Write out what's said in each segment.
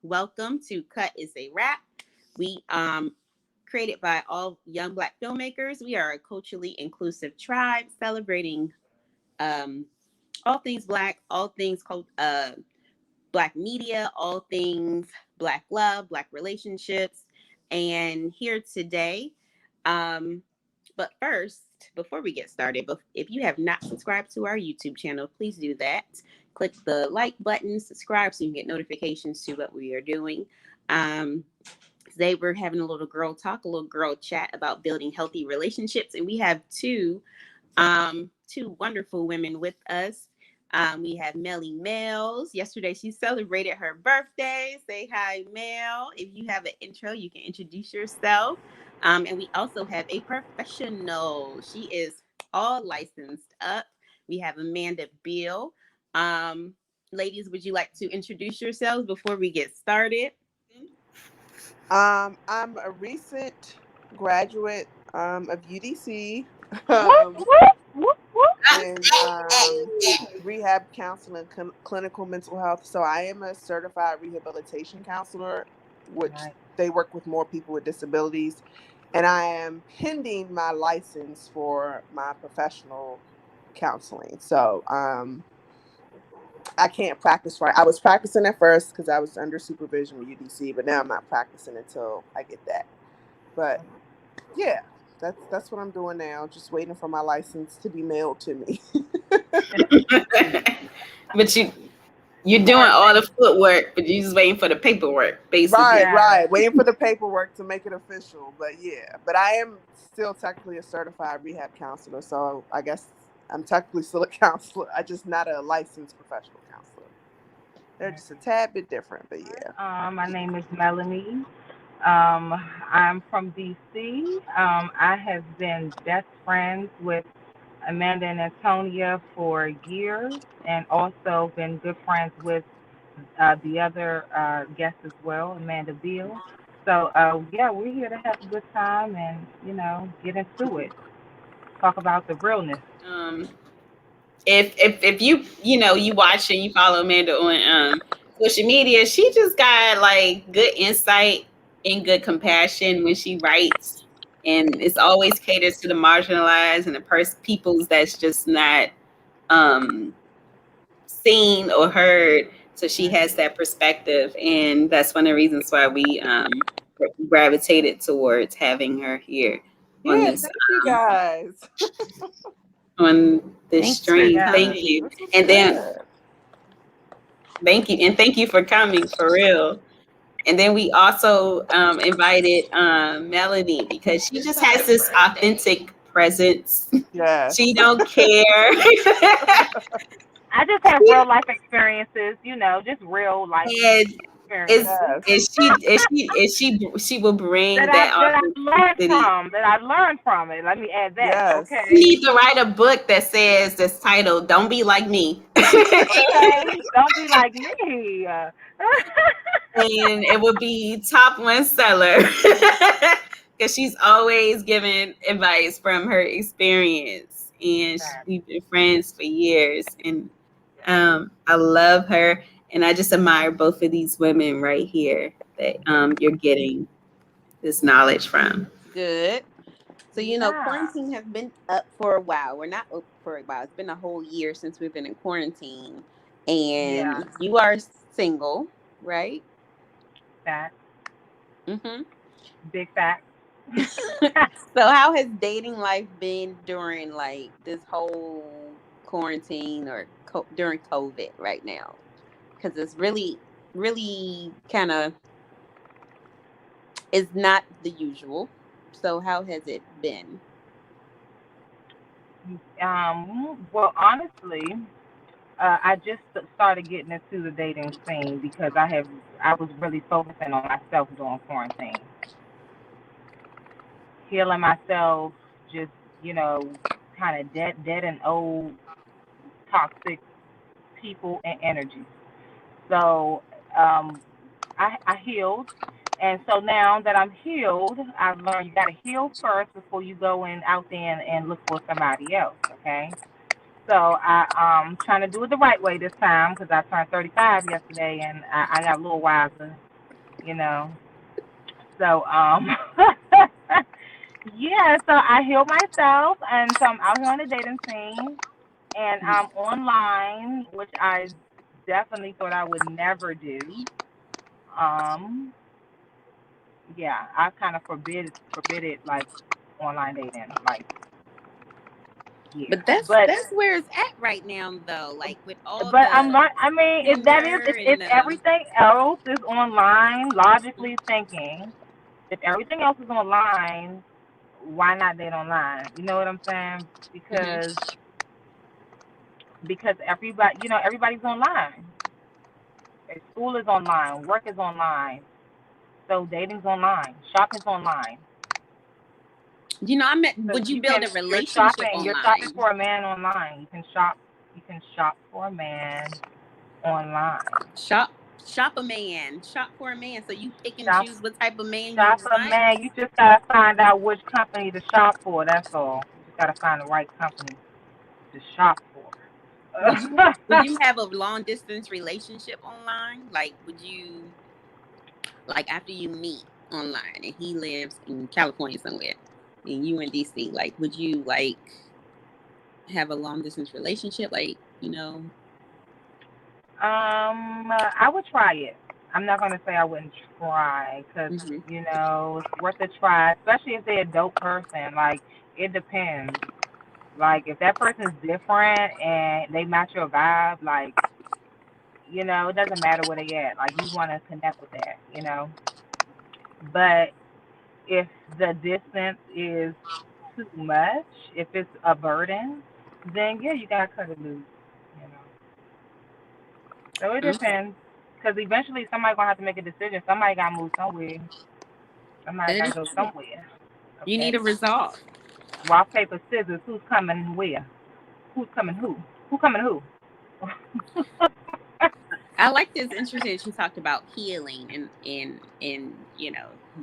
Welcome to Cut is a Wrap. We created by all young Black filmmakers. We are a culturally inclusive tribe celebrating um, all things Black, all things Black media, all things Black love, Black relationships. And here today, um, but first, before we get started, if you have not subscribed to our YouTube channel, please do that. Click the like button, subscribe so you can get notifications to what we are doing. Um, Today we're having a little girl talk, a little girl chat about building healthy relationships, and we have two wonderful women with us. We have Melly Mills. Yesterday she celebrated her birthday. Say hi, Mel. If you have an intro, you can introduce yourself. And we also have a professional. She is all licensed up. We have Amanda Beale. Um, Ladies, would you like to introduce yourselves before we get started? I'm a recent graduate of UDC in rehab counseling, clinical mental health. So I am a certified rehabilitation counselor, which they work with more people with disabilities. And I am pending my license for my professional counseling. So I can't practice right. I was practicing at first because I was under supervision with UDC, but now I'm not practicing until I get that. But yeah, that's what I'm doing now. Just waiting for my license to be mailed to me. But you're doing all the footwork, but you're just waiting for the paperwork, basically. Right. Waiting for the paperwork to make it official. But yeah, but I am still technically a certified rehab counselor, so I guess I'm technically still a counselor. I just not a licensed professional counselor. They're just a tad bit different, but yeah. My name is Melony. I'm from DC. I have been best friends with Amanda and Antonia for years, and also been good friends with the other guests as well, Amanda Beale. So yeah, we're here to have a good time and get into it. Talk about the realness. Um, if you watch and you follow Amanda on social media, she just got like good insight and good compassion when she writes, and it's always caters to the marginalized and the peoples that's just not um seen or heard. So she has that perspective, and that's one of the reasons why we gravitated towards having her here on Yeah, this thank you guys. on this Thanks for stream. coming. Thank you, This was and then good. thank you for coming for real. And then we also invited Melanie because she just has this authentic presence. Yes. She don't care. I just have real life experiences, just real life And experiences is Yes. she will bring that I that that I learned authenticity. from. That I learned from it. Let me add that. Yes. You Okay. need to write a book that says this title, "Don't Be Like Me." Okay. Don't be like me. And it would be top one seller because she's always giving advice from her experience, and we've been friends for years. And I love her, and I just admire both of these women right here that you're getting this knowledge from. Good. So, Yeah. quarantine has been up for a while. We're not up for a while. It's been a whole year since we've been in quarantine. Yeah. And you are single, right? That Mm-hmm. big fact. So, how has dating life been during like this whole quarantine or during COVID right now? Because it's really kind of is not the usual. So, how has it been? Well, honestly, I just started getting into the dating scene because I was really focusing on myself during quarantine, healing myself, just kind of dead and old toxic people and energies. So I healed, and so now that I'm healed, I've learned you got to heal first before you go in out there and look for somebody else. Okay. So I'm trying to do it the right way this time because I turned 35 yesterday, and I got a little wiser. you know. So yeah, so I heal myself, and so I'm out here on the dating scene, and I'm online, which I definitely thought I would never do. Um, yeah, I kind of forbid it like online dating, like yeah, But that's where it's at right now, though. Like with all but the I mean, if that is, Tinder if and everything else is online, logically thinking, if everything else is online, why not date online? You know what I'm saying? mhm. Because everybody, everybody's online. School is online, work is online, so dating's online, shopping's online. I meant, So would you build a you're relationship shopping online? for a man online. You can shop for a man online. Shop a man, shop for a man. So you pick and Shop choose what type of man you shop a want. man. You just gotta find out which company to shop for. That's all. You just gotta find the right company to shop for. Would you have a long distance relationship online? Like, would you, like, after you meet online and he lives in California somewhere and you in DC, like, would you like have a long distance relationship? Like, I would try it. I'm not gonna say I wouldn't try, cause hmm it's worth a try, especially if they're a dope person. Like it depends. Like if that person's different and they match your vibe, like it doesn't matter where they at. Like you want to connect with that. But if the distance is too much, if it's a burden, then yeah, you gotta cut it loose. You know. So it okay. depends. Because eventually somebody gonna have to make a decision. Somebody gotta move somewhere. Somebody That gotta is go true. somewhere. You Okay. need a resolve. Rock paper scissors. Who's coming where? Who's coming who? Who coming who? I like this. Interesting that you talked about healing and you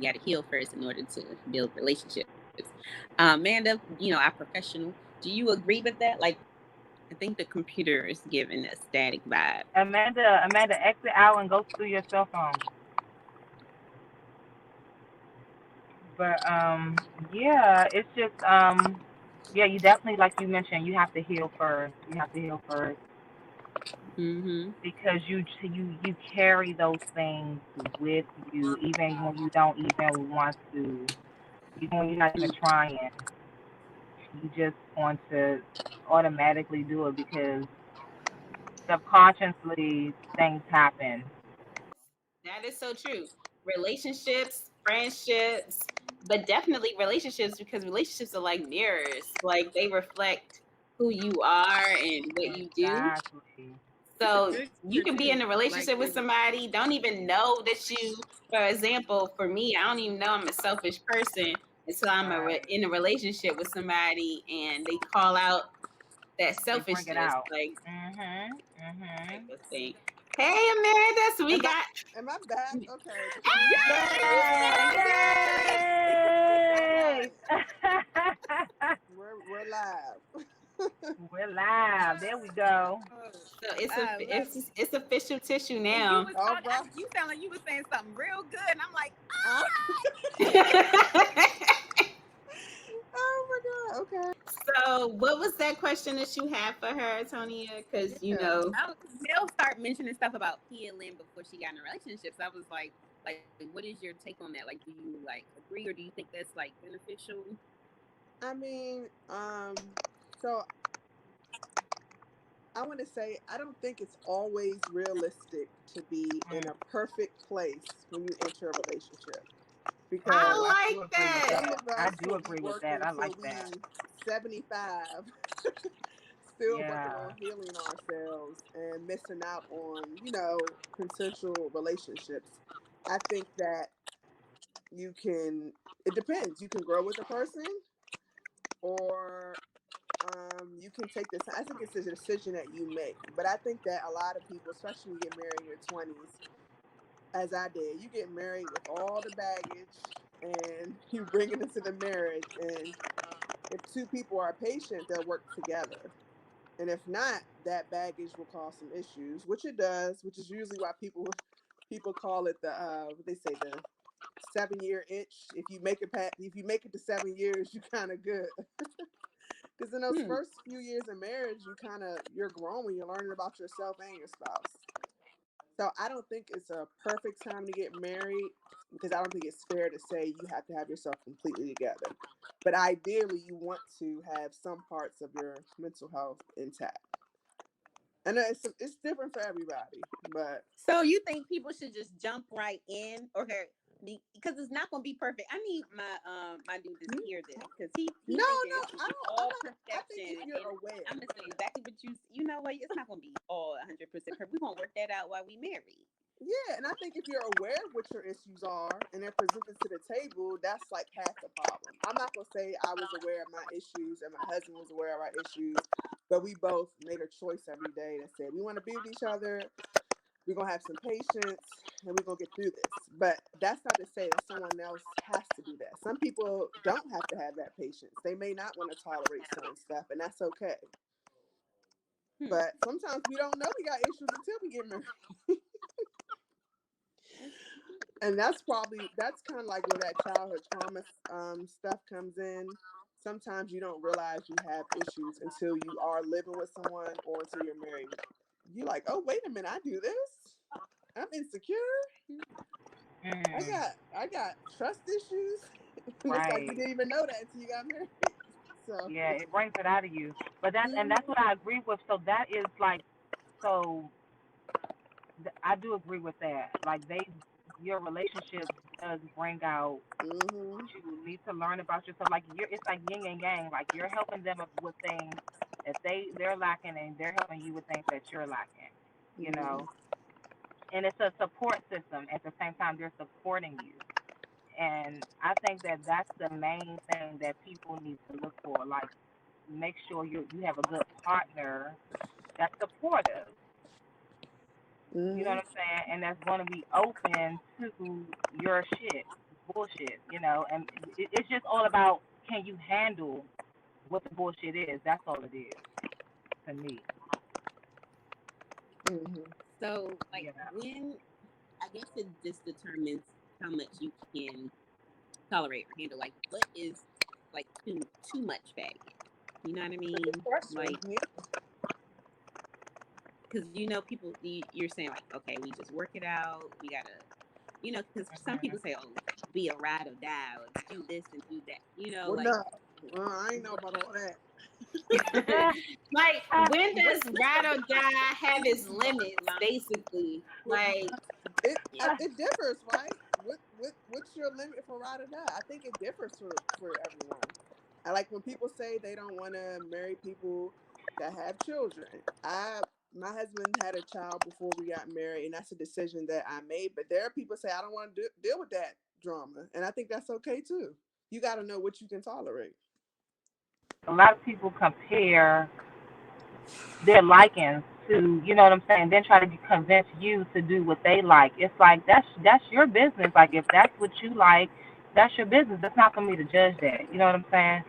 got to heal first in order to build relationships. Amanda, our professional. Do you agree with that? Like, I think the computer is giving a static vibe. Amanda, exit out and go through your cell phone. But yeah, it's just yeah, you definitely like you mentioned, you have to heal first. You have to heal first Mm-hmm. because you carry those things with you even when you don't even want to. Even when you're not even trying, you just want to automatically do it because subconsciously things happen. That is so true. Relationships, friendships, but definitely relationships because relationships are like mirrors. Like they reflect who you are and what you do. Exactly. So you can be in a relationship with somebody, don't even know that you, for example, for me, I don't even know I'm a selfish person until I'm Right. in a relationship with somebody and they call out that They bring it selfishness, out. like Mhm. type Mhm. of thing. Hey, Amanda, so we Am I got. am I back? Okay. Hey, you Yay! made it! All Yay! right. We're live. We're live. There we go. So it's a I love it. it's official tissue And you now. was All talking, right. you sound like you was saying something real good. And I'm like, I, So, oh my God. Okay. what was that question that you had for her, Tonia? Because yeah. Mel start mentioning stuff about healing before she got in a relationship. So I was like, what is your take on that? Like, do you like agree or do you think that's like beneficial? I mean, so I want to say I don't think it's always realistic to be in Mm. a perfect place when you enter a relationship because Oh, I I do like agree with that. some that. of I us do will be agree with working that. I like till that. we 75 still working Yeah. on healing ourselves and missing out on, consensual relationships. I think that it depends. You can grow with a person or you can take this. I think it's a decision that you make. But I think that a lot of people, especially when you get married in your 20s, as I did, you get married with all the baggage and you bring it into the marriage. And if two people are patient, they'll work together. And if not, that baggage will cause some issues, which it does, which is usually why people People call it the what they say, the 7-year itch. If you make it to 7 years, you kind of good. Because in those first few years of marriage, you're growing, you're learning about yourself and your spouse. So I don't think it's a perfect time to get married, because I don't think it's fair to say you have to have yourself completely together. But ideally, you want to have some parts of your mental health intact. And it's different for everybody, but So you think people should just jump right in, or because it's not going to be perfect? I need my dude to hear this, because he no, thinking no, it's gonna be all I think if perfection, you're and aware. I'm gonna say exactly what you know what, it's not going to be all 100% perfect. We're gonna work that out while we married. Yeah, and I think if you're aware of what your issues are and they're presented to the table, that's like half the problem. I'm not gonna say I was aware of my issues and my husband was aware of our issues, but we both made a choice every day that said we want to be with each other. We're gonna have some patience and we're gonna get through this. But that's not to say that someone else has to do that. Some people don't have to have that patience. They may not want to tolerate certain stuff, and that's okay. But sometimes we don't know we got issues until we get married. And that's kind of like where that childhood trauma stuff comes in. Sometimes you don't realize you have issues until you are living with someone or until you're married. You're like, oh, wait a minute, I do this. I'm insecure. I got trust issues. And it's like Right. you didn't even know that until you got married. So Yeah, it brings it out of you. But mhm, that's what I agree with. So that is like, so I do agree with that. Like your relationship does bring out what mhm, you need to learn about yourself. Like it's like yin and yang. Like you're helping them with things that they're lacking, and they're helping you with things that you're lacking. You mhm, know, and it's a support system. At the same time, they're supporting you. And I think that that's the main thing that people need to look for. Like, make sure you have a good partner that's supportive. You know mhm, what I'm saying? And that's going to be open to your shit, bullshit. You know, and it's just all about, can you handle what the bullshit is? That's all it is to me. mhm, So, like, You know. when I guess it just determines how much you can tolerate or handle. Like, what is like too much baggage? You know what I that's a mean? question. Like, Yeah. because people, you're saying like, okay, we just work it out. We gotta, because some people say, oh, be a ride or die, or do this and do that. Well, Like, no, I ain't know about all that. like, when does ride or die have its limits? Basically, Well, like, it differs, right? What's your limit for ride or die? I think it differs for everyone. I like when people say they don't want to marry people that have children. My husband had a child before we got married, and that's a decision that I made. But there are people say I don't want to deal with that drama, and I think that's okay too. You got to know what you can tolerate. A lot of people compare their likings to, you know what I'm saying, then try to convince you to do what they like. It's like that's your business. Like if that's what you like, that's your business. It's not for me to judge that. You know what I'm saying?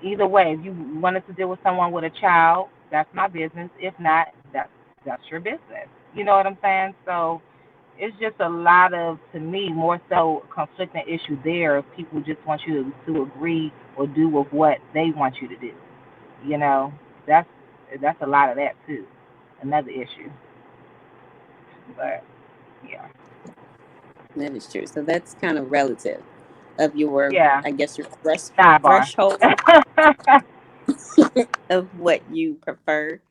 Either way, if you wanted to deal with someone with a child, that's my business. If not, that's your business. You know what I'm saying? So it's just a lot of, to me, more so conflicting issue there. People just want you to agree or do with what they want you to do. You know, that's that's a lot of that too. Another issue, but yeah, that is true. So that's kind of relative of your, yeah. I guess, your Sidebar. threshold of what you prefer.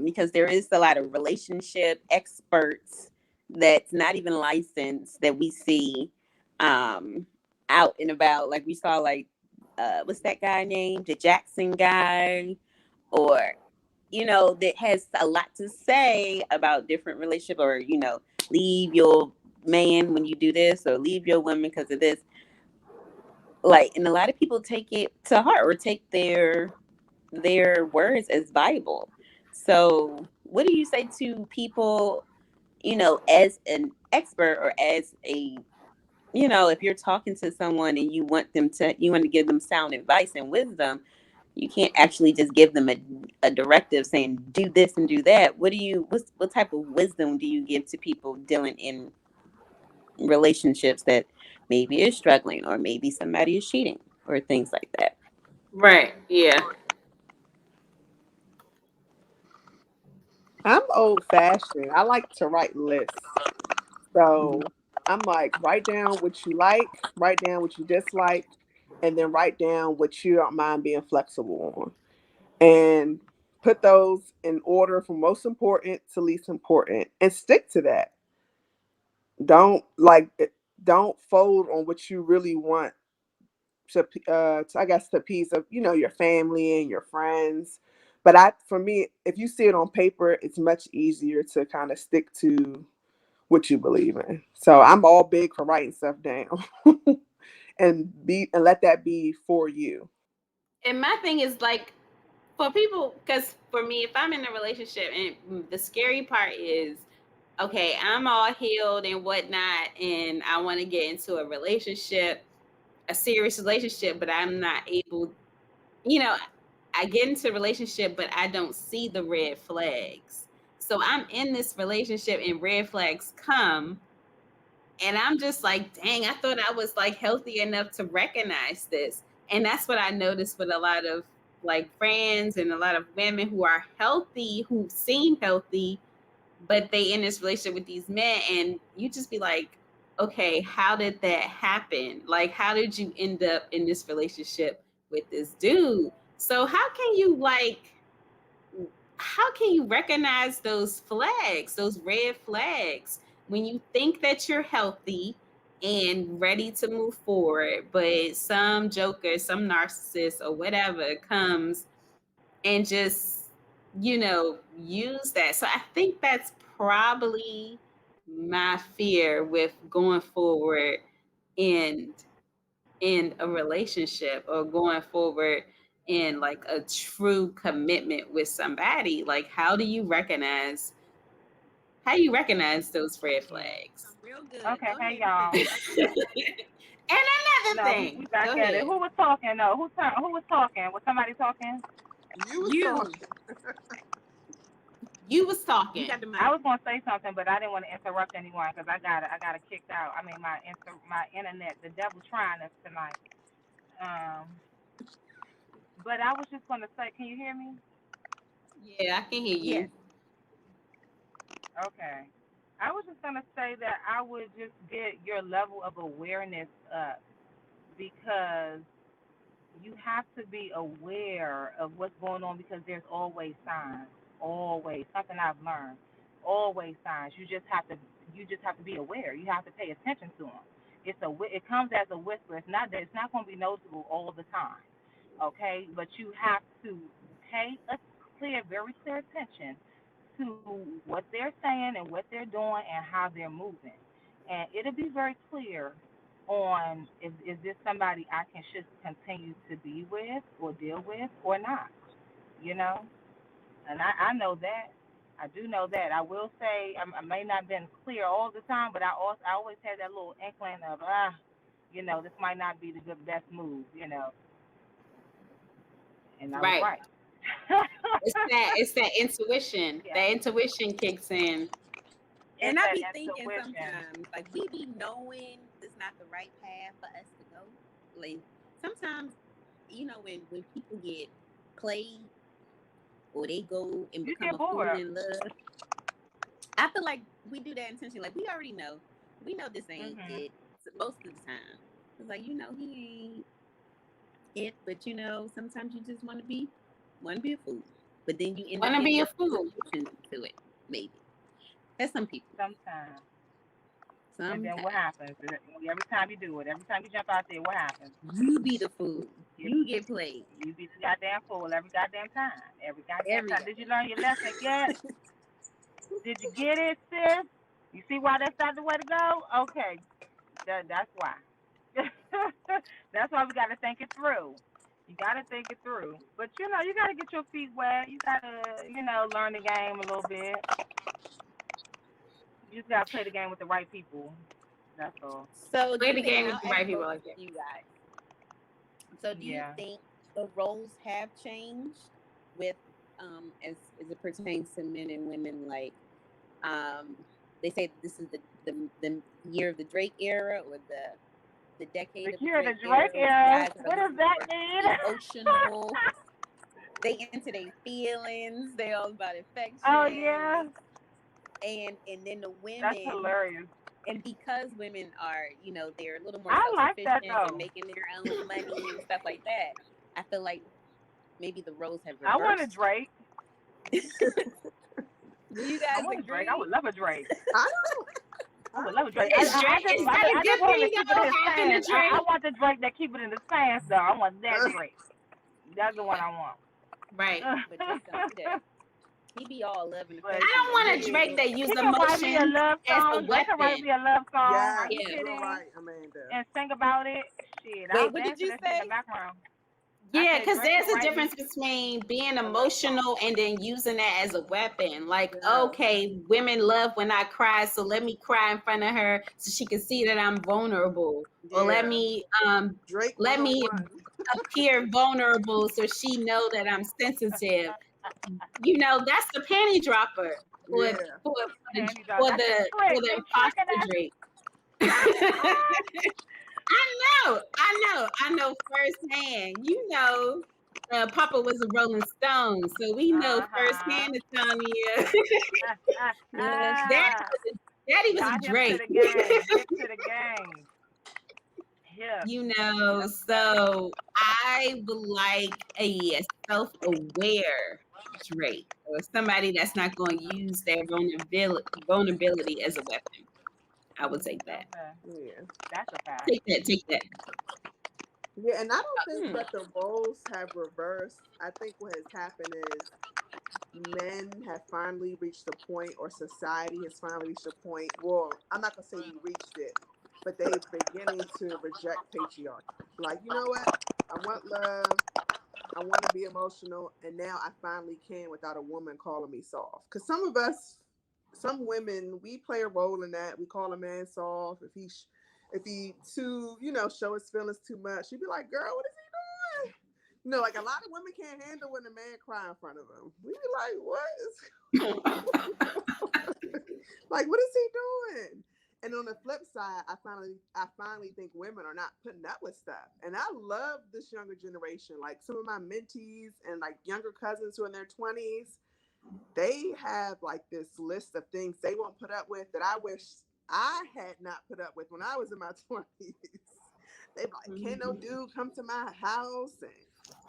Because there is a lot of relationship experts that's not even licensed that we see um, out and about. Like we saw, like, what's that guy named? The Jackson guy, or that has a lot to say about different relationship, or leave your man when you do this, or leave your woman because of this. Like, and a lot of people take it to heart, or take their words as Bible. So, what do you say to people, as an expert, or as a, if you're talking to someone and you want to give them sound advice and wisdom, You can't actually just give them a directive saying do this and do that. What type of wisdom do you give to people dealing in relationships that maybe is struggling, or maybe somebody is cheating, or things like that? Right. Yeah. I'm old fashioned. I like to write lists. So I'm like, write down what you like, write down what you dislike, and then write down what you don't mind being flexible on. And put those in order from most important to least important and stick to that. Don't like don't fold on what you really want to I guess to piece of your family and your friends. But for me, if you see it on paper, it's much easier to kind of stick to what you believe in. So I'm all big for writing stuff down and let that be for you. And my thing is like for people, because for me, if I'm in a relationship, and the scary part is, okay, I'm all healed and whatnot, and I want to get into a relationship, a serious relationship, but I'm not able, you know, I get into a relationship, but I don't see the red flags. So I'm in this relationship and red flags come, and I'm just like, dang, I thought I was like healthy enough to recognize this. And that's what I noticed with a lot of like friends and a lot of women who are healthy, who seem healthy, but they in this relationship with these men, and you just be like, okay, how did that happen? Like, how did you end up in this relationship with this dude? So how can you recognize those flags, those red flags, when you think that you're healthy and ready to move forward, but some joker, some narcissist or whatever comes and just, use that. So I think that's probably my fear with going forward in in a relationship, or going forward in like a true commitment with somebody. Like, how do you recognize those red flags? Real good. Okay, Go hey ahead, y'all. Miss And another No, we thing, back go at it. ahead. Who was talking? No, who was talking? Was somebody talking? You was You talking. you was You talking. got the I mic. was gonna say something, but I didn't want to interrupt anyone because I got it kicked out. I mean, my internet, the devil trying us tonight. Um, but I was just gonna say, can you hear me? Yeah, I can hear Yes. you. Okay. I was just gonna say that I would just get your level of awareness up because you have to be aware of what's going on because there's always signs. Always something I've learned. Always signs. You just have to be aware. You have to pay attention to them. It comes as a whisper. It's not going to be noticeable all the time. Okay, but you have to pay a very clear attention to what they're saying and what they're doing and how they're moving. And it'll be very clear on is this somebody I can should continue to be with or deal with or not, you know? And I know that. I do know that. I will say I may not have been clear all the time, but I always had that little inkling of, this might not be the best move, and I was Right. right. It's that intuition. Yeah, That intuition kicks in. it's And I that be thinking intuition. sometimes, like we be knowing it's not the right path for us to go. Like sometimes, when people get played or they go and You become get a fool bored. in love, I feel like we do that intentionally. Like we already know, we know this ain't Mhm. it most of the time. It's like he ain't it, but sometimes you just want to be a fool, but then you end up Wanna getting be a your fool. solution to it. Maybe that's some people. Sometimes. And then Sometimes what happens? Every time you do it, every time you jump out there, what happens? you be the fool. You You get played you be the goddamn fool every goddamn time. Every goddamn every time. Did you goddamn learn your lesson yet? Did you get it, sis? You see why that's not the way to go? Okay, that's why. That's why we got to think it through. You got to think it through. But you got to get your feet wet. You got to, learn the game a little bit. You just got to play the game with the right people. That's all. So do Play you the think game I'll with the ask right people both like of that. you guys? So do you Yeah. think the roles have changed with as it pertains to men and women. Like they say this is the year of the Drake era, or the decade of the Secure the Drake Drake era. era. Guys are a What does little that more mean? emotional. They into their feelings. They all about Oh yeah, affection. And then the that's women, hilarious. and because women are, they're a little more I like self-sufficient that and though. making their own money and stuff like that, I feel like maybe the roles have I want a reversed. Drake. Do you I guys want a Drake. I agree? would love a Drake. I don't. I I would love a don't Drake. think Is that. Drake, is that a I just good want him thing to keep it though, in his having a pants. I Drake? want the Drake that keep it in his pants though. I want that Drake. That's the one I want. Right. But Drake don't do that. He be all love and But I affection, don't but want a he Drake ain't. that he use can write me a emotion love as a song. Drake can write weapon. me a love song. Are Yes, you Yeah. you're kidding? right, Amanda. And sing about it. Shit, I'll Wait, what dance did to you that shit in the say? background. I Yeah, said because Drake there's can a write me difference between being a love song. emotional and then using that as a weapon. Like, Yes. okay, women love when I cry, so let me cry in front of her so she can see that I'm vulnerable. Or Yeah. Drake let me 101. appear vulnerable so she know that I'm sensitive. That's the panty dropper for Yeah. for the Panty dog. for That's a the trick. for the They tricking imposter us. Drake. I know firsthand. Papa was a Rolling Stone, so we know Uh-huh. firsthand, Antonia. Yes. Daddy was a Got hip to Drake. the game. Hip to the game. Hip. That's funny. So I would like a self-aware Drake, or somebody that's not going to use their vulnerability as a weapon. I would take that. Okay. Yeah. That's a fact. Take that. Yeah, and I don't think Hmm. that the roles have reversed. I think what has happened is men have finally reached a point, or society has finally reached a point. Well, I'm not gonna say we reached it, but they beginning to reject patriarchy. Like, you know what? I want love. I want to be emotional, and now I finally can without a woman calling me soft. Because some of us, some women, we play a role in that. We call a man soft if he too, show his feelings too much. She'd be like, "Girl, what is he doing?" Like a lot of women can't handle when a man cry in front of them. We be like, "What is like? What is he doing?" And on the flip side, I finally think women are not putting up with stuff. And I love this younger generation. Like some of my mentees and like younger cousins who are in their 20s, they have like this list of things they won't put up with that I wish I had not put up with when I was in my 20s. They be like, "Can no dude come to my house?" And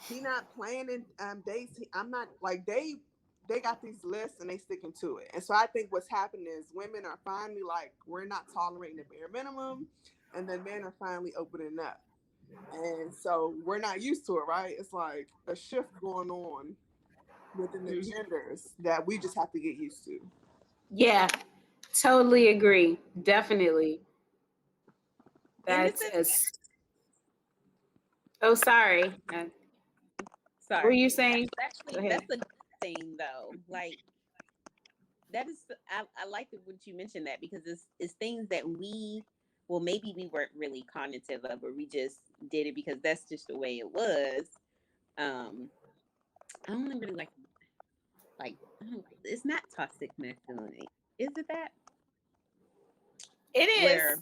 he not planning dates. I'm not like they got these lists and they sticking to it. And so I think what's happening is women are finally like, we're not tolerating the bare minimum, and then men are finally opening up. And so we're not used to it, right? It's like a shift going on within the genders that we just have to get used to. Yeah, totally agree. Definitely. And this That's is a. Oh, sorry. What were sorry. you saying? Go ahead. That's a good thing though. Like that is I like what you mentioned that, because it's things that maybe we weren't really cognitive of, or we just did it because that's just the way it was. I don't really like I don't, it's not toxic masculinity. Is it that? It is.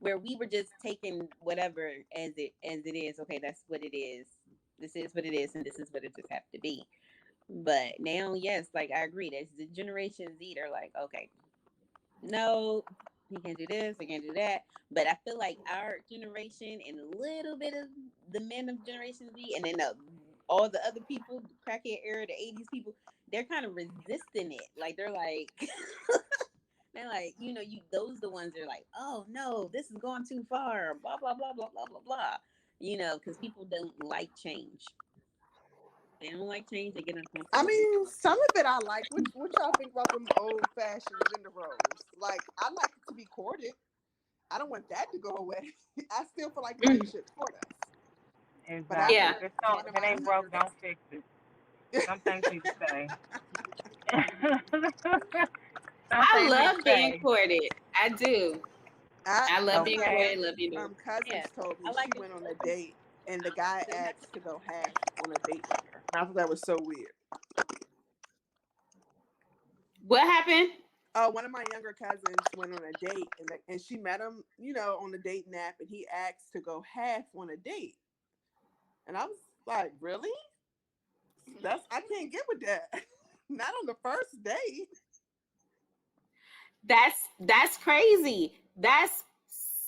Where we were just taking whatever as it is. Okay, that's what it is. This is what it is, and this is what it just have to be. But now, yes, like I agree. There's the Generation Z. They're like, okay, no, you can't do this, you can't do that. But I feel like our generation and a little bit of the men of Generation Z, and then all the other people, the crackhead era, the '80s people, they're kind of resisting it. Like they're like, they're like, those the ones that are like, oh no, this is going too far, blah blah blah blah blah blah blah. Because people don't like change. They don't like change. They get I uncomfortable. mean, some of it I like. What y'all think about them old fashioned gender roles? Like, I like it to be courted. I don't want that to go away. I still feel like men should court us. But I Exactly. Yeah. If heard it's so, one of if it my ain't broke, leaders. don't fix it. Some things need to stay. Some I things need to love being stay. courted. I do. I I love one being of Okay. my courted. Love being. Yeah. cousins told I me like she it. went on a date and the guy asked to go half on a date with her. And I thought that was so weird. What happened? One of my younger cousins went on a date, and she met him, on the dating app, and he asked to go half on a date. And I was like, really? I can't get with that. Not on the first date. That's crazy. That's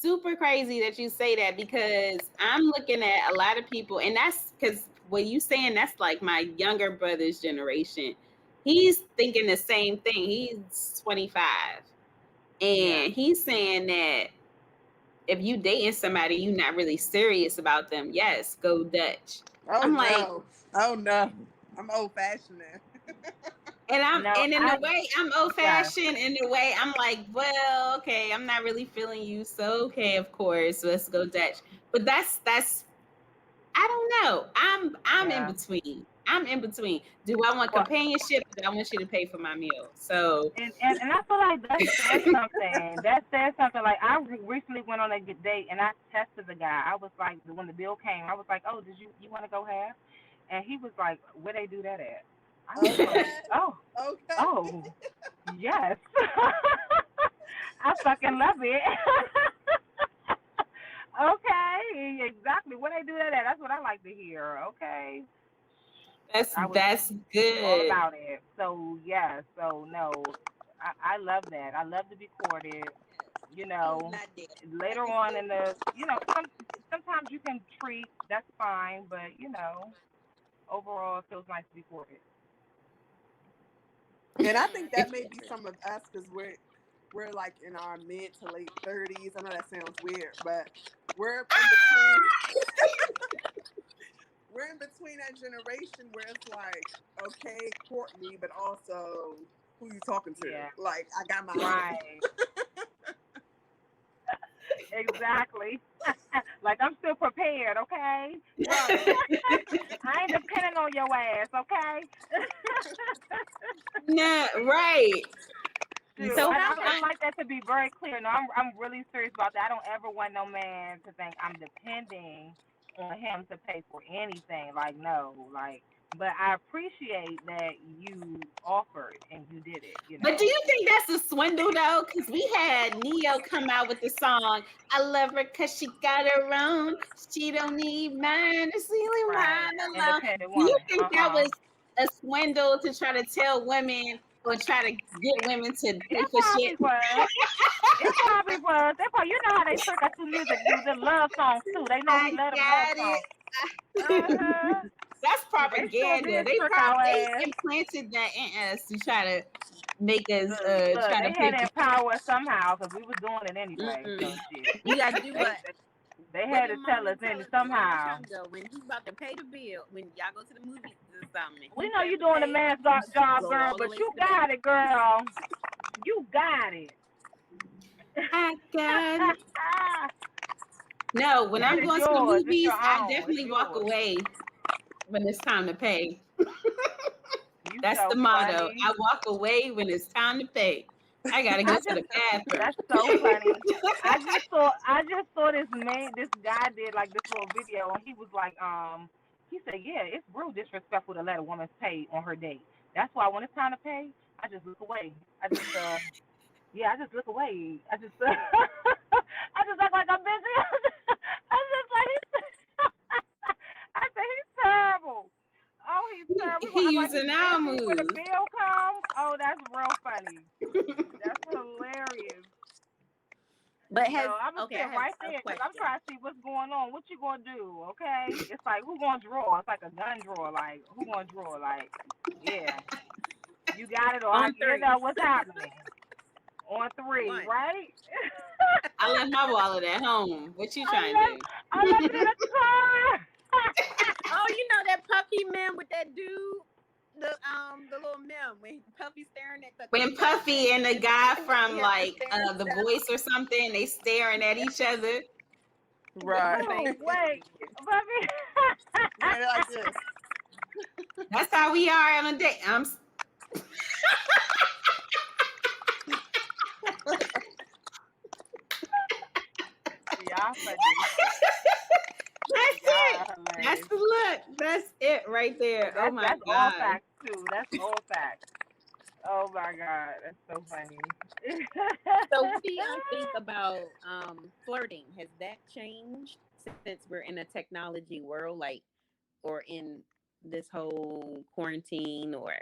super crazy that you say that, because I'm looking at a lot of people, and that's because what you saying, that's like my younger brother's generation. He's thinking the same thing. He's 25, and he's saying that if you dating somebody, you're not really serious about them. Yes, go Dutch. I'm like, oh no, I'm old fashioned now. And in a way, I'm old fashioned. In a way, I'm like, well, okay, I'm not really feeling you, so okay, of course, let's go Dutch. But that's I don't know. I'm in between. I'm in between. Do I want companionship? Or do I want you to pay for my meal? So and I feel like that says something. That says something. Like, I recently went on a date and I tested the guy. I was like, when the bill came, I was like, oh, did you want to go half? And he was like, where they do that at? I was like, oh, yes. I fucking love it. Okay, exactly. Where they do that at? That's what I like to hear. Okay. That's good. All about it. So yeah. So no, I love that. I love to be courted. Later on in the, sometimes you can treat. That's fine, but overall, it feels nice to be courted. And I think that may be some of us, because we're like in our mid to late 30s. I know that sounds weird, but we're in between. We're in between that generation where it's like, okay, court me, but also who you talking to? Yeah. Like, I got my right. Exactly. Like, I'm still prepared, okay? Right. I ain't depending on your ass, okay? Nah, right. So I like that to be very clear. No, I'm really serious about that. I don't ever want no man to think I'm depending on him to pay for anything. Like, no, but I appreciate that you offered and you did it. But do you think that's a swindle though? Because we had Neo come out with the song "I Love Her Cause She Got Her Own. She Don't Need Mine. It's really mine alone." Do you think that was a swindle to try to tell women or try to get women to pay for shit? It probably was. You know how they trick us through music, do the love songs too. They know we love the love songs. That's propaganda. They implanted that in us to try to make us they had to empower us somehow, because we was doing it anyway. So shit. You gotta do what? They had to tell us in somehow. When he's about to pay the bill, when y'all go to the movies or something. We know you're doing a man's job, girl, but you got it, girl. You got it. I got it. No, when I'm going to the movies, I definitely walk away when it's time to pay. That's the motto. Funny. I walk away when it's time to pay. I gotta go to the bathroom. That's so funny. I just saw this guy did like this little video, and he was like, he said, yeah, it's real disrespectful to let a woman pay on her date. That's why when it's time to pay, I just look away. I just look away. I just act like I'm busy. I said, he's terrible. Oh, he's terrible. He's using our moves. When the bill comes, oh, that's real funny. That's hilarious. But I'm gonna sit right there, because I'm trying to see what's going on. What you gonna do? Okay, it's like, who gonna draw? It's like a gun draw. Like, who gonna draw? Like, yeah, you got it, or I know what's happening. On 3, right? I left my wallet at home. What you trying to do? I left it in the car. Oh, you know that Puffy meme with that dude, the little meme when Puffy staring at when Puffy and the guy from The Voice or something, they staring at each other. Right. Oh, wait, Puffy. Yeah, like this. That's how we are on a date. Y'all funny. I it. Y'all That's hilarious. the look. That's it right there. Oh my That's all God. facts too. That's all facts. Oh my God, that's so funny. So what do y'all think about flirting? Has that changed since we're in a technology world, like, or in this whole quarantine or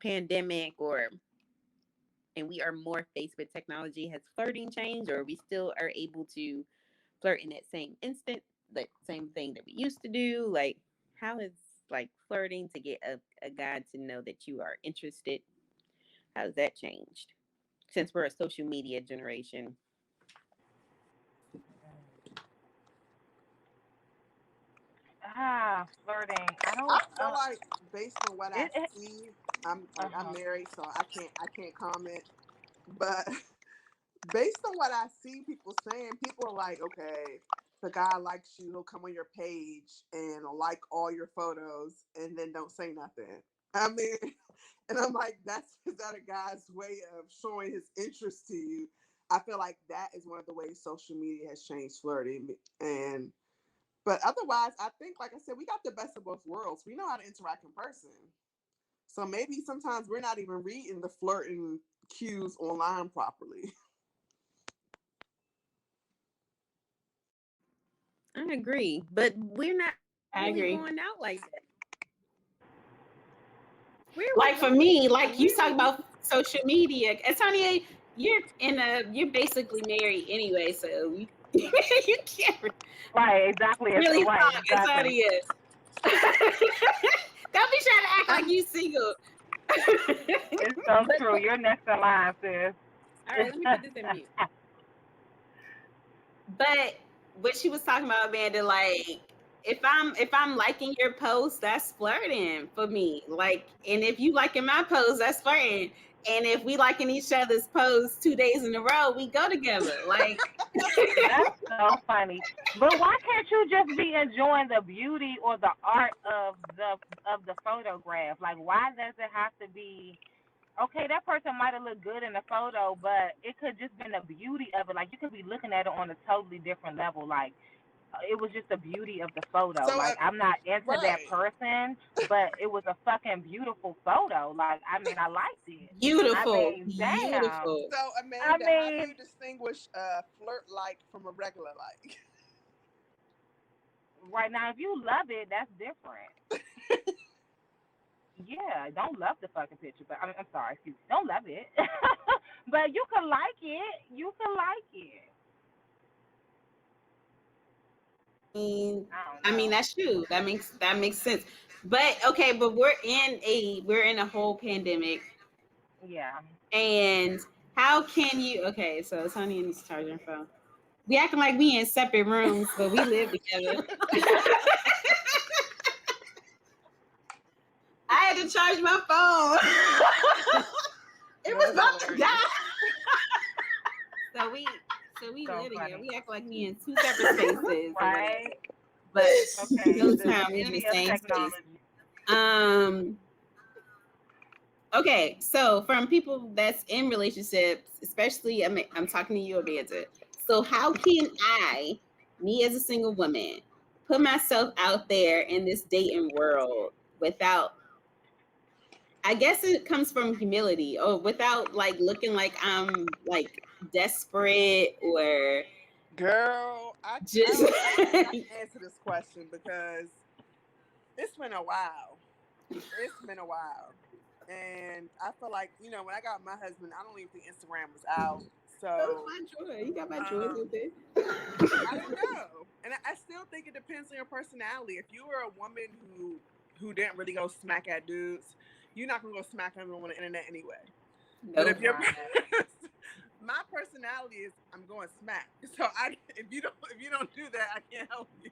pandemic, or and we are more faced with technology? Has flirting changed, or we still are able to flirt in that same instant, the same thing that we used to do? Like, how is like flirting to get a guy to know that you are interested? How has that changed since we're a social media generation? Flirting. I I don't. feel like based on what I It. see, I'm Uh-huh. married, so I can't comment. But based on what I see people saying, people are like, okay, the guy likes you, he'll come on your page and like all your photos and then don't say nothing. I mean, and I'm like, is that a guy's way of showing his interest to you? I feel like that is one of the ways social media has changed flirting. But otherwise, I think, like I said, we got the best of both worlds. We know how to interact in person. So maybe sometimes we're not even reading the flirting cues online properly. I agree, but we're not I really agree. going out like that. Where are we Like for going? me, like you Where talk are we? about social media, Antonia, you're basically married anyway, so you can't Right. Exactly. It's really right. talk, Exactly. Antonia. Don't be trying to act like you single. It's so But true. You're next in line, sis. all right, let me put this in mute. But what she was talking about, Amanda, like if I'm liking your post, that's flirting for me. Like, and if you liking my post, that's flirting. And if we liking each other's posts 2 days in a row, we go together. Like, That's so funny. But why can't you just be enjoying the beauty or the art of the photograph? Like, why does it have to be? Okay, that person might have looked good in the photo, but it could just been the beauty of it. Like, you could be looking at it on a totally different level. Like, it was just the beauty of the photo. So, Like, I'm not into that right. person, but it was a fucking beautiful photo. Like, I mean, I liked it. I beautiful, mean, damn. beautiful. So, I Amanda, how do you mean, distinguish flirt like from a regular like? right now, if you love it, that's different. Yeah, don't love the fucking picture, but I'm sorry, excuse me. Don't love it. But you can like it. You can like it. I don't I mean know. that's true. That makes sense. But okay, but we're in a whole pandemic, Yeah. and how can you? Okay, so Tony needs to charge her phone. We acting like we in separate rooms, but we live together. I had to charge my phone. It was about to die. So we So live together. funny. We act like we in two separate spaces or whatever. Right? But Okay. no The time in the beauty of same space. technology. Um. Okay, so from people that's in relationships, especially I'm talking to you, Amanda. So how can I, me as a single woman, put myself out there in this dating world without? I guess it comes from humility, or without like looking like I'm like desperate or Girl, just. I don't think I can answer this question because it's been a while. It's been a while. And I feel like, when I got my husband, I don't even think Instagram was out. That's So, my joy. You got my joy with um, it. I don't know. And I still think it depends on your personality. If you were a woman who didn't really go smack at dudes, you're not gonna go smack everyone on the internet anyway. But if you're my personality is I'm going smack. So if you don't do that, I can't help you.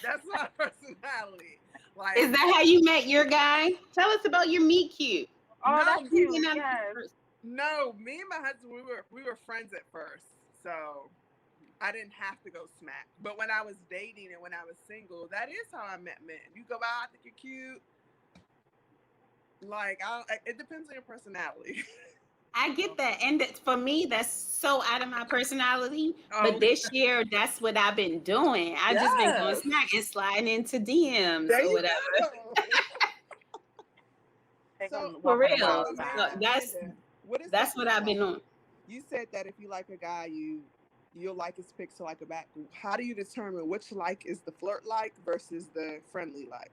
That's my personality. Like, Is that how you met your guy? Tell us about your meet cute. Oh, no, that's cute. Yes. no, me and my husband, we were friends at first. So I didn't have to go smack. But when I was dating and when I was single, that is how I met men. You go out, I think you're cute. Like, it depends on your personality. I get that, and for me, that's so out of my personality. Oh, But this year, that's what I've been doing. I've just been going smack and sliding into DMs there or you whatever. go. So, For real. So Amanda, what is that's something what I've been like? doing. You said that if you like a guy, you'll like his pics to like a back. How do you determine which like is the flirt like versus the friendly like?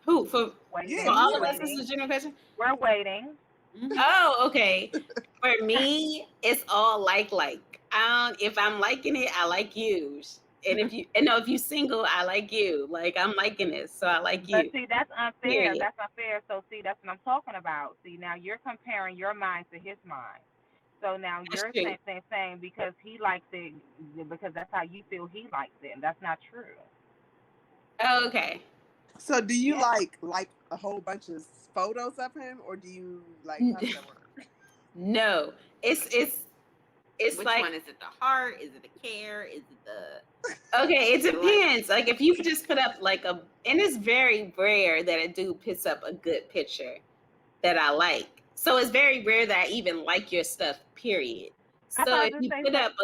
Who for Yeah, for all of us? waiting. This is a general question. We're waiting. Oh, okay. For me, it's all like. If I'm liking it, I like you. And if you single, I like you. Like I'm liking this, so I like But you. see, that's unfair. Period. That's unfair. So see, that's what I'm talking about. See, now you're comparing your mind to his mind. So now That's you're true. saying because he likes it, because that's how you feel he likes it, and that's not true. Oh, okay. So do you like a whole bunch of photos of him, or do you like how does that work? No, it's Which like, one is it? The heart? Is it the care? Is it the? Okay, it depends. Like if you just put up like and it's very rare that a dude puts up a good picture that I like. So it's very rare that I even like your stuff. Period. So if you put up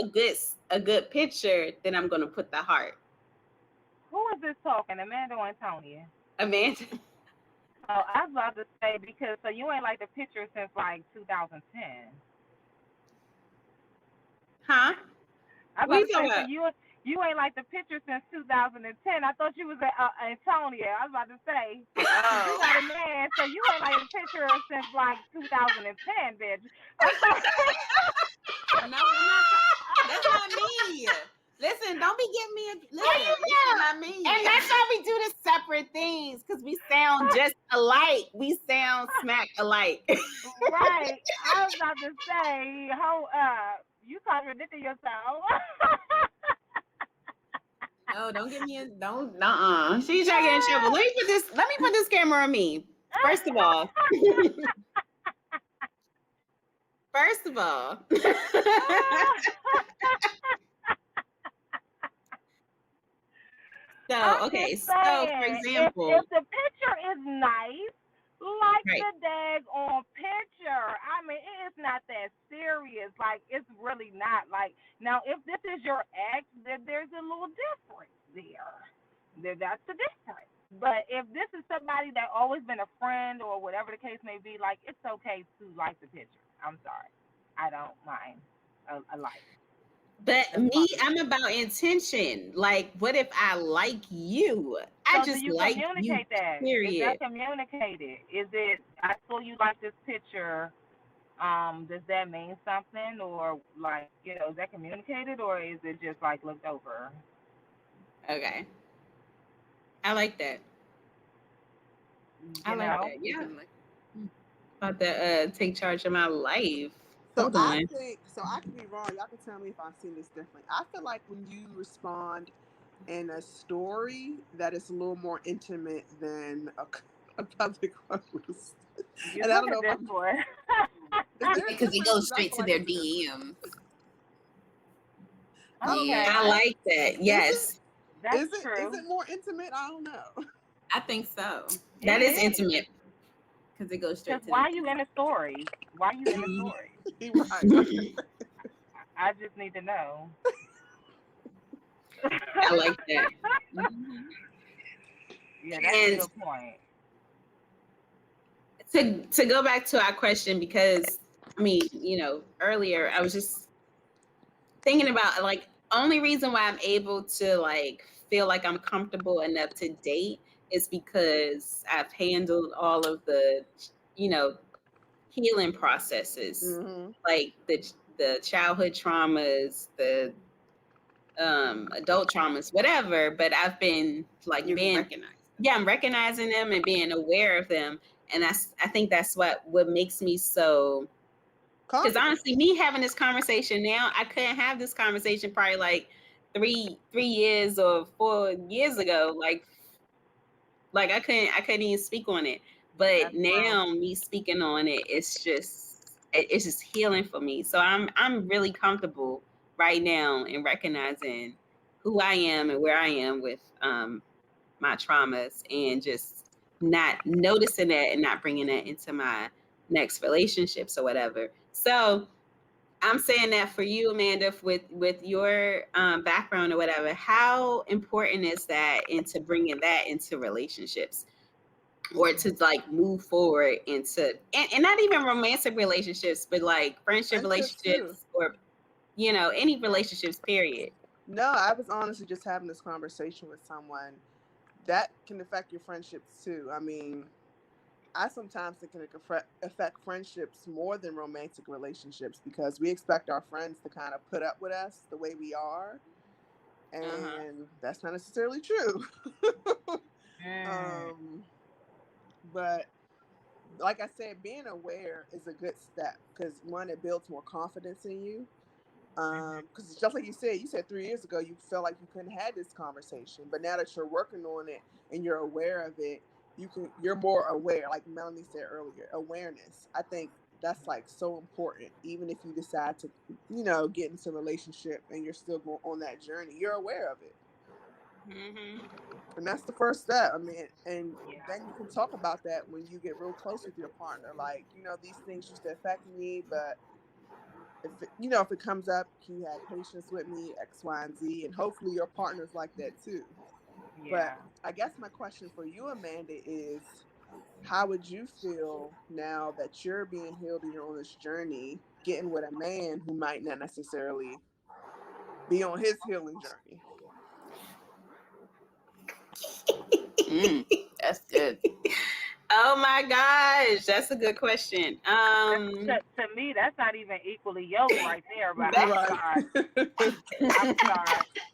a good picture, then I'm gonna put the heart. Who is this talking, Amanda or Antonia? Amanda. Oh, I was about to say, because so you ain't like the picture since like 2010. Huh? I was What are about you to talking say, about? so you ain't like the picture since 2010. I thought you was Antonia. I was about to say, you got a man, so you ain't like the picture since like 2010, bitch. I'm sorry. No, that's not me. Listen, don't be giving me listen, know? not me. And that's why we do the separate things, because we sound just alike. We sound smack alike. Right. I was about to say, hold up. You contradicting yourself. No, don't give me a don't. She's trying to get in trouble. Let me put this camera on me. First of all. So, okay, so for example, if the picture is nice, like right. the daggone picture. I mean, it's not that serious. Like, it's really not. Like, now, if this is your ex, then there's a little difference there. That's the difference. But if this is somebody that always been a friend or whatever the case may be, like, it's okay to like the picture. I'm sorry. I don't mind a like. But me, I'm about intention. Like, what if I like you? I So just do you like communicate you. that? Period. Is that communicated? Is it, I saw you like this picture, does that mean something, or like, is that communicated, or is it just like looked over? Okay. I like that. I like that. Yeah. About to take charge of my life. So I could be wrong. Y'all can tell me if I've seen this differently. I feel like when you respond in a story, that is a little more intimate than a public post. You and I don't know this for because it goes straight to their DMs. Okay. I like that. Yes. That's true. Is it more intimate? I don't know. I think so. That is intimate. Because it goes straight to why are you in a story? Why are you in a story? Right. I just need to know. I like that. Yeah, that's a good point. To go back to our question, because I mean, earlier I was just thinking about, like, only reason why I'm able to like feel like I'm comfortable enough to date is because I've handled all of the healing processes, like the childhood traumas, the adult traumas, whatever. But I've been like I'm recognizing them and being aware of them, and I think that's what makes me so. Because honestly, me having this conversation now, I couldn't have this conversation probably like 3 years or 4 years ago. Like I couldn't even speak on it. But now me speaking on it, it's just healing for me. So I'm really comfortable right now in recognizing who I am and where I am with my traumas, and just not noticing that and not bringing that into my next relationships or whatever. So I'm saying that for you, Amanda, with your background or whatever, how important is that into bringing that into relationships, or to like move forward into, and not even romantic relationships, but like friendship relationships or, you know, any relationships, period? No, I was honestly just having this conversation with someone that can affect your friendships too. I mean, I sometimes think it can affect friendships more than romantic relationships, because we expect our friends to kind of put up with us the way we are. And that's not necessarily true. But like I said, being aware is a good step, because one, it builds more confidence in you. Because just like you said 3 years ago, you felt like you couldn't have this conversation, but now that you're working on it and you're aware of it, you're more aware. Like Melony said earlier, awareness. I think that's like so important. Even if you decide to, you know, get into a relationship and you're still going on that journey, you're aware of it. And that's the first step. I mean, and then you can talk about that when you get real close with your partner. Like, you know, these things used to affect me, but if it comes up, can you have patience with me, X, Y, and Z, and hopefully your partner's like that too. Yeah. But I guess my question for you, Amanda, is how would you feel now that you're being healed and you're on this journey, getting with a man who might not necessarily be on his healing journey? That's good. Oh my gosh, that's a good question. To me, that's not even equally yoked right there. But I'm sorry,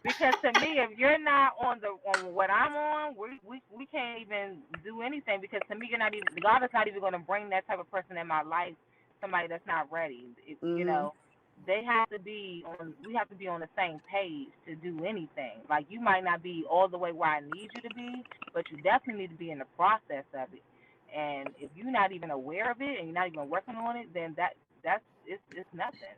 because to me, if you're not on what I'm on, we can't even do anything, because to me, God is not even going to bring that type of person in my life. Somebody that's not ready. You know, we have to be on the same page to do anything. Like, you might not be all the way where I need you to be, but you definitely need to be in the process of it. And if you're not even aware of it and you're not even working on it, then it's nothing.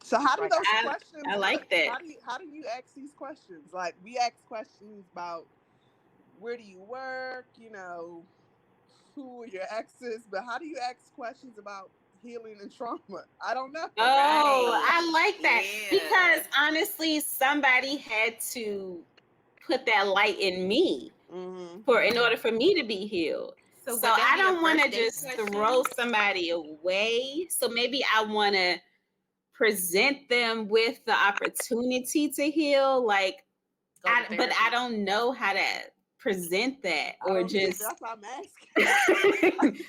So how do those questions? I like that. How do you ask these questions? Like, we ask questions about where do you work? You know, who are your exes? But how do you ask questions about healing and trauma? I don't know. I like that, because honestly, somebody had to put that light in me in order for me to be healed. So I don't want to just throw somebody away. So maybe I want to present them with the opportunity to heal. Like, but I don't know how to present that, or just. That's what I'm asking.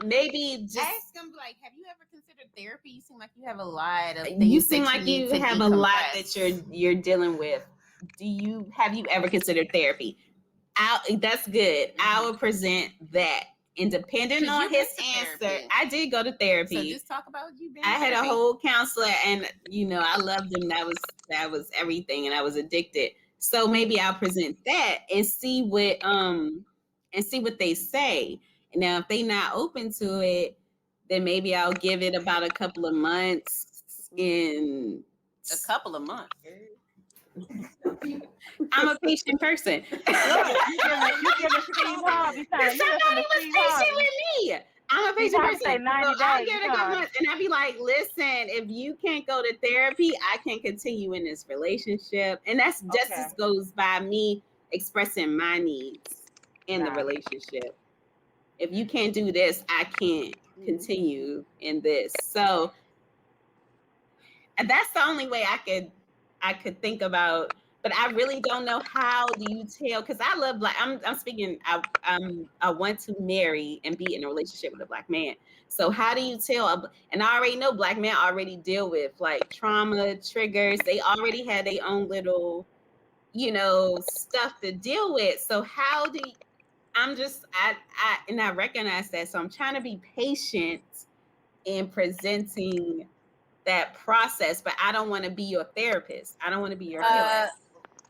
Maybe just ask them, like, have you ever considered therapy? You seem like you have a lot of things. You seem like you have a lot that you're dealing with. Have you ever considered therapy? That's good. I will present that. And depending on his answer, I did go to therapy. So just talk about you being I had a whole counselor, and you know, I loved him. That was everything, and I was addicted. So maybe I'll present that and see what they say. Now, if they not open to it, then maybe I'll give it about a couple of months. In a couple of months. I'm a patient person. You give a Steve Harvey time. Somebody was patient with me. I'm a patient person. Say 90 so days, I'll give it a couple months, and I'll be like, listen, if you can't go to therapy, I can't continue in this relationship. And that's just as goes by me expressing my needs in the relationship. If you can't do this, I can't continue in this. So that's the only way I could think about. But I really don't know, how do you tell? Because I love Black. I'm speaking. I want to marry and be in a relationship with a Black man. So how do you tell? And I already know Black men already deal with like trauma triggers. They already had their own little, you know, stuff to deal with. So how do you? I recognize that. So I'm trying to be patient in presenting that process, but I don't want to be your therapist. I don't want to be your healer.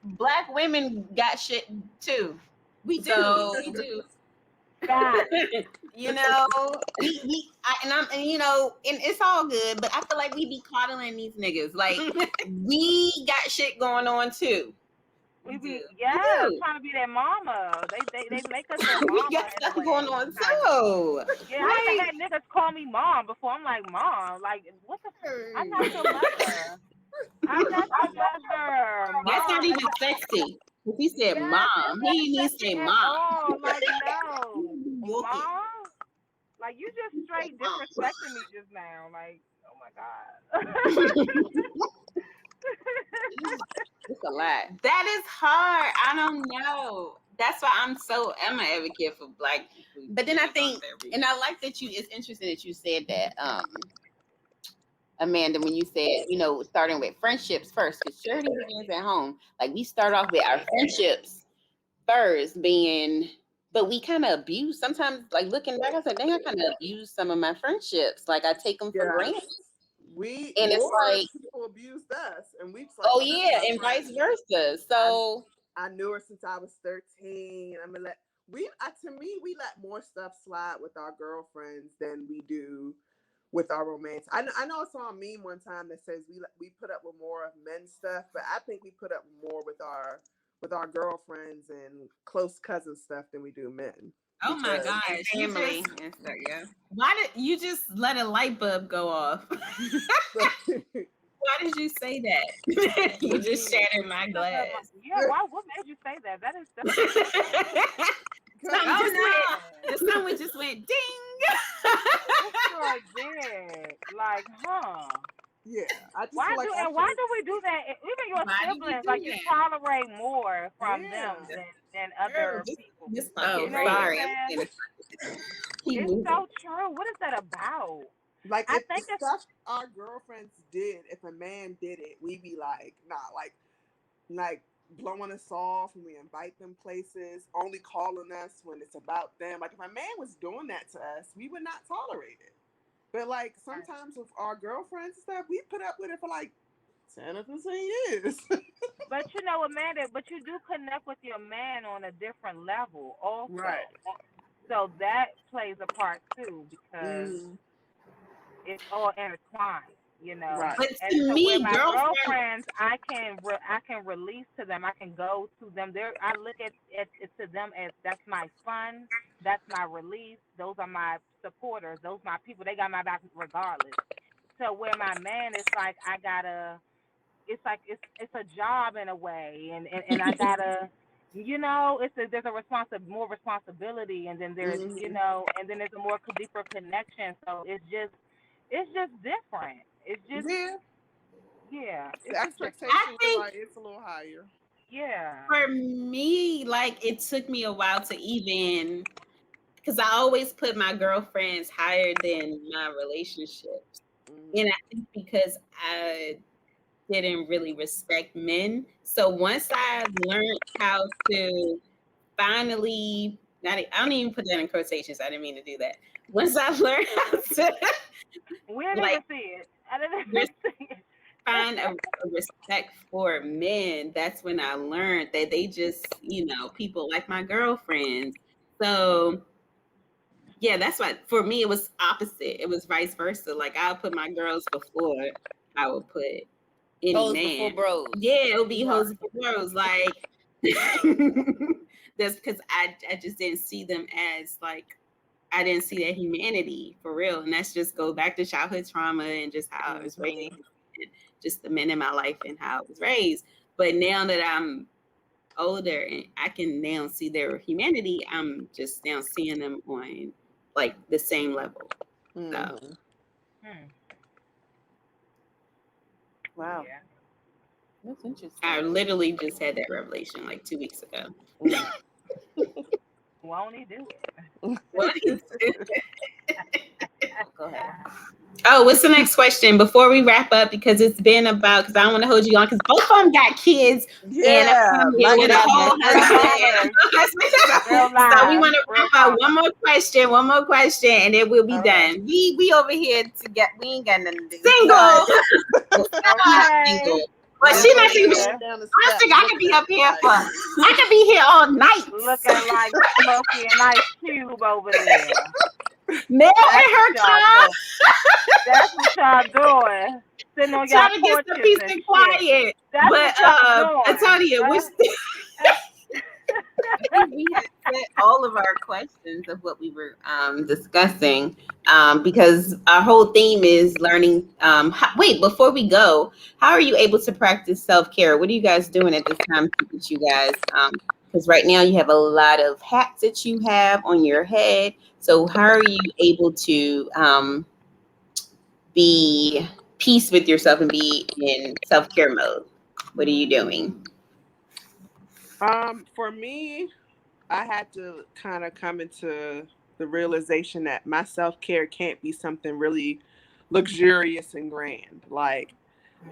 Black women got shit too. We do. We do. God. You know, and you know, and it's all good, but I feel like we be coddling these niggas. Like, we got shit going on too. We be We do. trying to be their mama. They make us their We mama got in a stuff way. going on too. Yeah, I even had niggas call me mom before. I'm like, mom, like what the? I'm not your mother. I'm not your mother, That's not mom. even sexy. If he said Yes, mom, that's not he needs to say sexy at mom. all. Like no, Yorkie. mom. Like you just straight Mom. disrespecting me just now. Like, oh my god. It's a lot. That is hard. I don't know. That's why I'm an advocate for Black people. But then I think, and I like that it's interesting that you said that, Amanda, when you said, starting with friendships first, because charity begins at home. Like we start off with our friendships first but we kind of abuse sometimes, like looking back, I said, dang, I kind of abuse some of my friendships. Like I take them for granted. And it's like people abused us, and we just like, oh yeah, and vice versa. So I knew her since I was 13. I mean, to me, we let more stuff slide with our girlfriends than we do with our romance. I know I saw a meme one time that says we put up with more of men's stuff, but I think we put up more with our girlfriends and close cousin stuff than we do men. Oh my gosh, family and stuff. Yeah. Why did you just let a light bulb go off? Why did you say that? You just shattered my glass. Yeah, what made you say that? That is the sun just went ding. Sure did. Like, huh? Yeah. Why do we do that? Even your siblings, like you tolerate more from them than other people. Sorry. It's so true. What is that about? Like, I think the stuff our girlfriends did, if a man did it, we be like, nah, like blowing us off when we invite them places, only calling us when it's about them. Like, if a man was doing that to us, we would not tolerate it. But like sometimes with our girlfriends and stuff, we put up with it for like 10 or 15 years. But you know, Amanda, but you do connect with your man on a different level also. Right. So that plays a part too, because it's all intertwined, Right. But and to so me, with my girlfriends, I can release to them. I can go to them. I look at to them as that's my fun, that's my release. Those are my supporters. Those are my people. They got my back regardless. So where my man is like, it's like it's a job in a way, and I gotta. There's more responsibility, and then there's and then there's a more deeper connection. So it's just different. It's just The expectation is a little higher. Yeah. For me, like it took me a while to even, because I always put my girlfriends higher than my relationships, and I think because I didn't really respect men. So once I learned how to finally, I don't even put that in quotations. I didn't mean to do that. Once I learned how to, we didn't even see it. I didn't even see it. Find a respect for men, that's when I learned that they just, people like my girlfriends. So yeah, that's why for me it was opposite. It was vice versa. Like I'll put my girls before I would put any hoes man. Before bros. Yeah, it'll be hoes before bros. Like that's because I just didn't see them as like, I didn't see that humanity for real. And that's just go back to childhood trauma and just how I was raised, and just the men in my life and how I was raised. But now that I'm older and I can now see their humanity, I'm just now seeing them on like the same level. So. Wow. Yeah. That's interesting. I literally just had that revelation like 2 weeks ago. Won't he do it? Go ahead. Oh, what's the next question before we wrap up? Because it's been about, because I don't want to hold you on, because both of them got kids. Yeah. And with a whole husband. So we want to wrap up one more question, and then we'll be done. We over here to get, we ain't got nothing to do. Single. Single. But she not single. I think I could be up here I could be here all night. Looking like Smokey and Ice Cube over there. Mel and her car. That's what y'all doing. Sitting on y'all porches to get some peace and quiet. That's but Antonia, I think we had said all of our questions of what we were discussing, because our whole theme is learning. Wait, before we go, how are you able to practice self-care? What are you guys doing at this time to get you guys? Because right now you have a lot of hats that you have on your head. So how are you able to be peace with yourself and be in self-care mode? What are you doing? For me, I had to kind of come into the realization that my self-care can't be something really luxurious and grand. Like,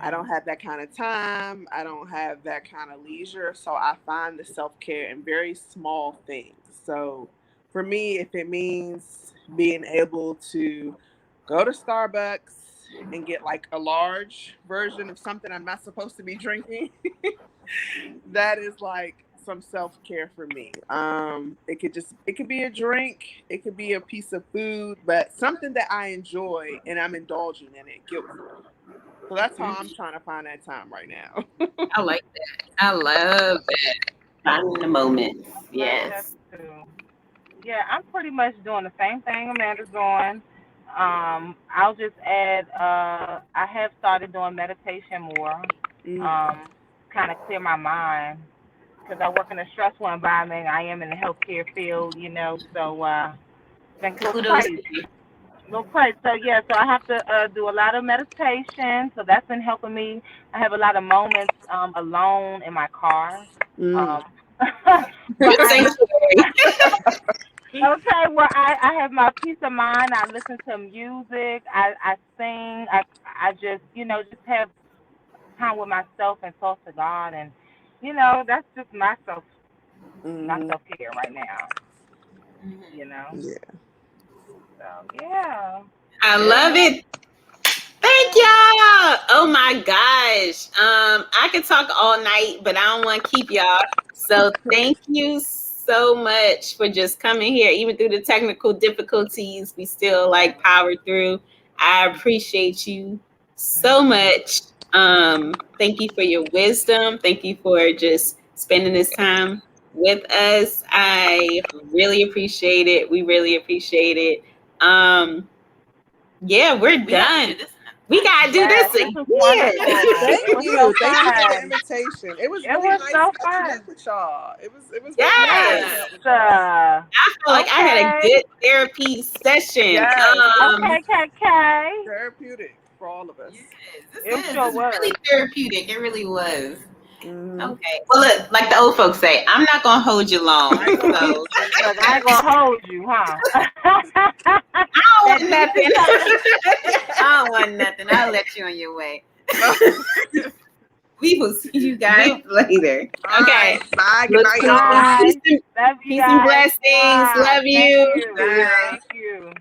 I don't have that kind of time. I don't have that kind of leisure. So I find the self-care in very small things. So for me, if it means being able to go to Starbucks and get like a large version of something I'm not supposed to be drinking, that is like some self-care for me. It could be a drink, it could be a piece of food, but something that I enjoy and I'm indulging in it guilt free. So that's how I'm trying to find that time right now. I like that. I love that. Finding the moments. Love that Yes. too. Yeah, I'm pretty much doing the same thing Amanda's doing. I'll just add, I have started doing meditation more, Mm. kind of clear my mind because I work in a stressful environment. I am in the healthcare field, so it's been a little Kudos to crazy. you. Little crazy. So yeah, so I have to do a lot of meditation. So that's been helping me. I have a lot of moments alone in my car. Mm. Um, but Sanctuary. okay, well, I have my peace of mind. I listen to music. I sing. I just, just have time with myself and talk to God. And, that's just my Mm-hmm. self care right now, Yeah. So, yeah. I Yeah. love it. Thank y'all. Oh my gosh. I could talk all night, but I don't want to keep y'all. So thank you so much for just coming here. Even through the technical difficulties, we still like powered through. I appreciate you so much. Thank you for your wisdom. Thank you for just spending this time with us. I really appreciate it. We really appreciate it. Yeah, we're done. We gotta do Yes, this this was again. wonderful. Thank It was so you. Thank you for the fun. invitation. It was It really was nice so catching fun. up with y'all. It was really nice catching Yes. up with y'all. Yes. I feel like I had a Okay. good therapy session. Yes, this was Okay, KK. therapeutic for all of us. It This sure is was. really therapeutic. It really was. Mm-hmm. Okay. Well, look, like the old folks say, I'm not gonna hold you long. I ain't gonna So hold you. Look, I ain't gonna hold you, huh? I don't That want juicy nothing. couple. I don't want nothing. I'll let you on your way. We will see you guys later. All Okay. right. Bye. Good Look night, forward. y'all. Bye. Peace Love you peace and guys. blessings. Bye. Love Thank you. you. See ya. Thank you.